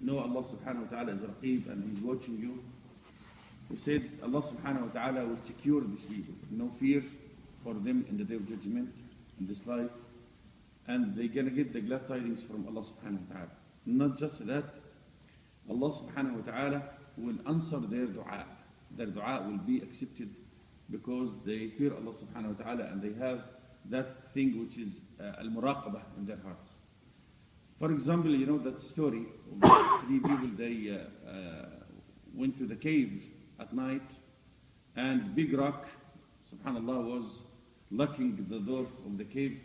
know Allah subhanahu wa ta'ala is Raqib and He's watching you. He said Allah subhanahu wa ta'ala will secure these people. No fear for them in the day of judgment, in this life. And they're going to get the glad tidings from Allah subhanahu wa ta'ala. Not just that, Allah subhanahu wa ta'ala will answer their dua. Their dua will be accepted because they fear Allah subhanahu wa ta'ala and they have that thing which is al-muraqabah in their hearts. For example, you know that story of the three people, they went to the cave at night and big rock, subhanallah, was locking the door of the cave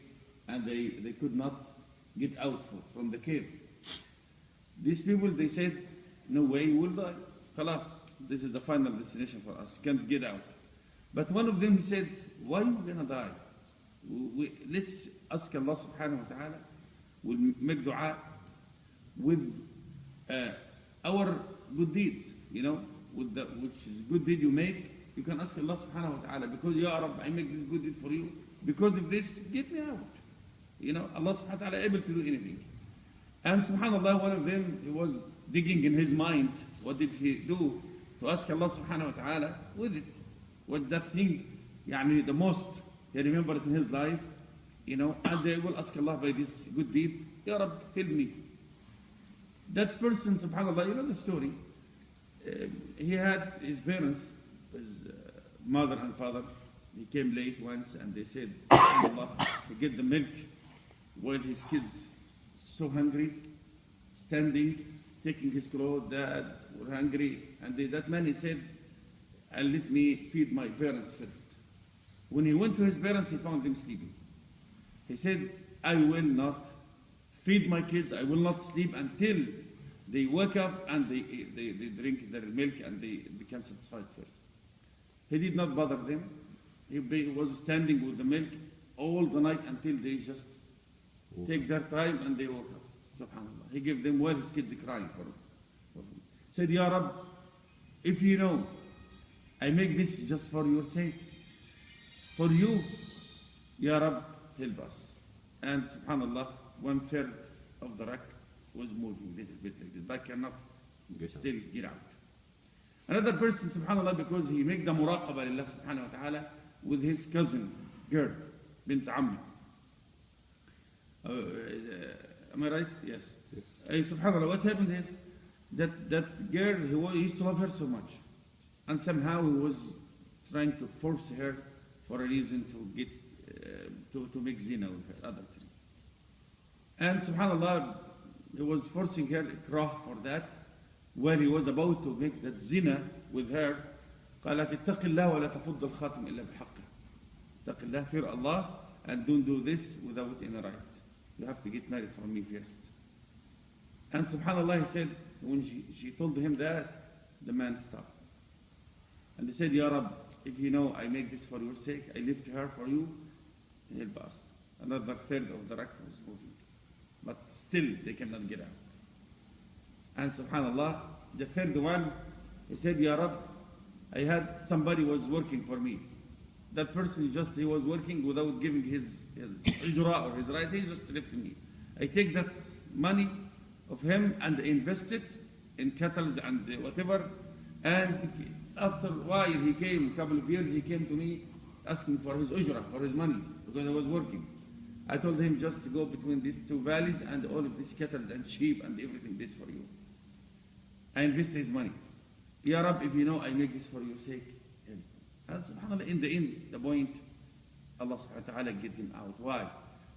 and they could not get out from the cave. These people, they said, no way, we'll die. Khalas, this is the final destination for us. You can't get out. But one of them, he said, why are we going to die? Let's ask Allah subhanahu wa ta'ala. We'll make dua with our good deeds, you know, with which is good deed you make. You can ask Allah subhanahu wa ta'ala, because Ya Rabb, I make this good deed for you. Because of this, get me out. You know, Allah subhanahu wa ta'ala able to do anything. And subhanallah, one of them, he was digging in his mind, what did he do to ask Allah subhanahu wa ta'ala with it? What that thing, yani the most, he remembered in his life, you know, and they will ask Allah by this good deed, Ya Rab, help me. That person, subhanallah, you know the story, he had his parents, his mother and father, he came late once and they said, subhanallah, to get the milk while his kids so hungry, standing, taking his clothes, Dad, we're hungry. And that man, he said, let me feed my parents first. When he went to his parents, he found them sleeping. He said, I will not feed my kids, I will not sleep until they wake up and they drink their milk and they become satisfied first. He did not bother them. He was standing with the milk all the night until they just take their time and they woke up. SubhanAllah. He gave them while his kids crying for him. Said, Ya Rab, if you know, I make this just for your sake. For you, Ya Rab, help us. And SubhanAllah, 1/3 of the rock was moving a little bit like this. But cannot still get out. Another person, SubhanAllah, because he made the muraqabah lillah subhanahu wa ta'ala with his cousin, girl, bint Ammi. Am I right? Yes. Subhanallah, what happened is that girl, he used to love her so much. And somehow he was trying to force her for a reason to get, to make zina with her, other thing. And subhanallah, he was forcing her, ikrah for that, when he was about to make that zina with her. قالت اتق الله ولا تفض الخاتم إلا بحقه. اتق الله, fear Allah, and don't do this without any right. You have to get married from me first. And subhanallah, he said, when she told him that, the man stopped. And he said, Ya Rab, if you know I make this for your sake, I live to her for you, help us. Another 1/3 of the rock was moving. But still, they cannot get out. And subhanallah, the third one, he said, Ya Rab, I had somebody was working for me. That person he was working without giving his ujra or his right, he just left me. I take that money of him and invest it in cattle and whatever. And after a while, he came, a couple of years, he came to me asking for his ujra, for his money, because I was working. I told him just to go between these two valleys and all of these cattle and sheep and everything, this for you. I invest his money. Ya Rab, if you know, I make this for your sake. And subhanAllah, in the end, the point, Allah subhanahu wa ta'ala get him out. Why?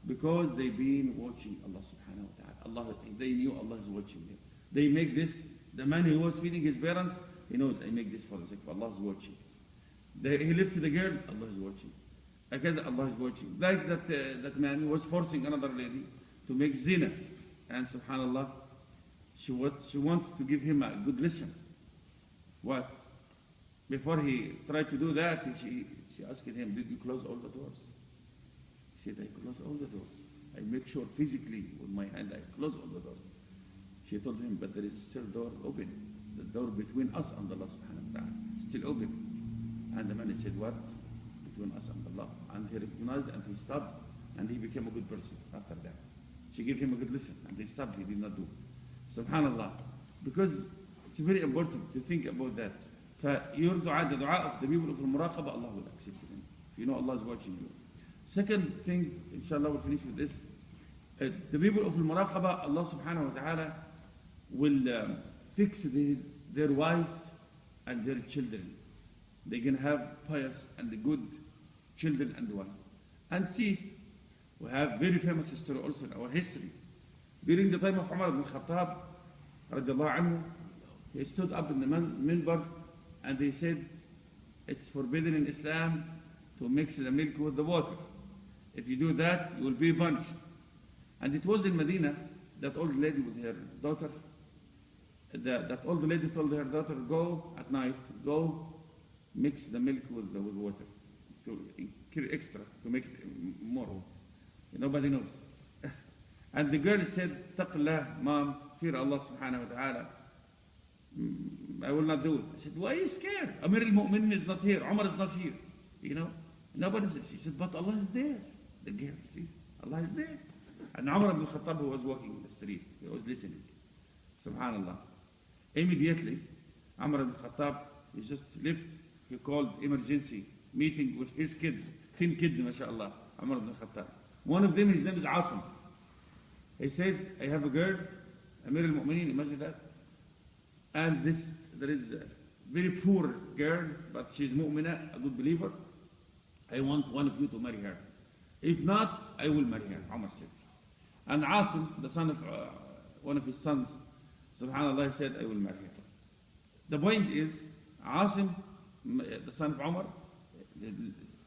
Because they've been watching Allah subhanahu wa ta'ala. They knew Allah is watching them. They make this, the man who was feeding his parents, he knows, I make this for the sake of Allah is watching. He lifted the girl, Allah is watching. Because Allah is watching. Like that man who was forcing another lady to make zina. And subhanAllah, she wanted to give him a good lesson. What? Before he tried to do that, she asked him, did you close all the doors? He said, I close all the doors. I make sure physically with my hand, I close all the doors. She told him, but there is still door open. The door between us and Allah subhanahu wa ta'ala, still open. And the man said, what? Between us and Allah. And he recognized and he stopped and he became a good person after that. She gave him a good lesson and he stopped, he did not do. Subhanallah. because it's very important to think about that. Your dua, the dua of the people of al-muraqabah, Allah will accept it. If you know Allah is watching you. Second thing, inshallah, we'll finish with this. The people of al-muraqabah, Allah subhanahu wa ta'ala will fix their wife and their children. They can have pious and good children and wife. And see, we have very famous history also in our history. During the time of Umar ibn Khattab, radiallahu anhu, he stood up in the minbar and he said, it's forbidden in Islam to mix the milk with the water. If you do that, you will be punished. And it was in Medina, that old lady with her daughter, that old lady told her daughter, go at night, go mix the milk with water, to extra, to make it more. Nobody knows. And the girl said, Taqillah, mom, fear Allah subhanahu wa ta'ala. I will not do it. I said, why are you scared? Amir al-Mu'minin is not here. Umar is not here. Nobody's there. She said, but Allah is there. The girl, see, Allah is there. And Umar ibn Khattab, who was walking in the street, he was listening. Subhanallah. Immediately, Umar ibn Khattab, he just left. He called emergency meeting with his kids, 10 kids, mashallah, Umar ibn Khattab. One of them, his name is Asim. He said, I have a girl, Amir al-Mu'mineen, imagine that. And there is a very poor girl, but she's mu'mina, a good believer. I want one of you to marry her. If not, I will marry her, Umar said. And Asim, the son of one of his sons, subhanAllah, said, I will marry her. The point is, Asim, the son of Umar,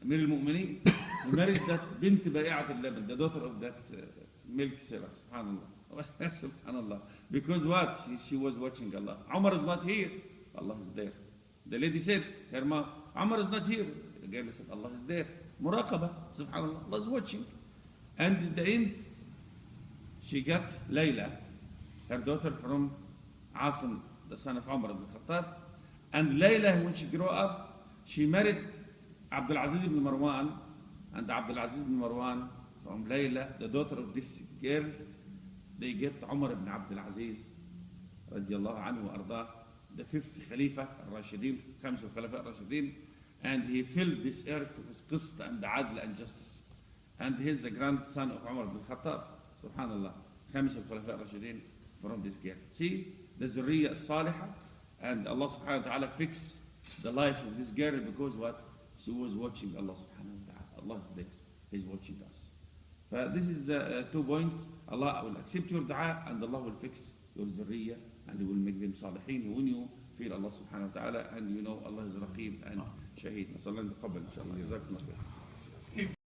Amir al-Mu'mineen, he married that bint Ba'i'at al-Laban, the daughter of that milk seller, subhanAllah. Subhanallah. Because what? She was watching Allah. Umar is not here. Allah is there. The lady said, her mom, Umar is not here. The girl said, Allah is there. Muraqabah, subhanallah. Allah is watching. And in the end, she got Layla, her daughter from Asim, the son of Umar ibn Khattab. And Layla, when she grew up, she married Abdul Aziz ibn Marwan. And Abdul Aziz ibn Marwan, from Layla, the daughter of this girl, they get Umar ibn Abdul Aziz, radiallahu anhu ardah, the fifth Khalifa al-Rashidin, Khams al-Khalifa al-Rashidin, and he filled this earth with qist and adl and justice. And he's the grandson of Umar ibn Khattab, subhanallah, Khams al-Khalifa al-Rashidin, from this girl. See, the Zurriya al-Salihah, and Allah subhanahu wa ta'ala fixed the life of this girl because what? She was watching Allah subhanahu wa ta'ala. Allah is there. He's watching us. This is 2 points. Allah will accept your dua and Allah will fix your zurriya and He will make them salihin when you feel Allah subhanahu wa ta'ala and you know Allah is Raqib and Shaheed. Nasallallahu alayhi wa sallam.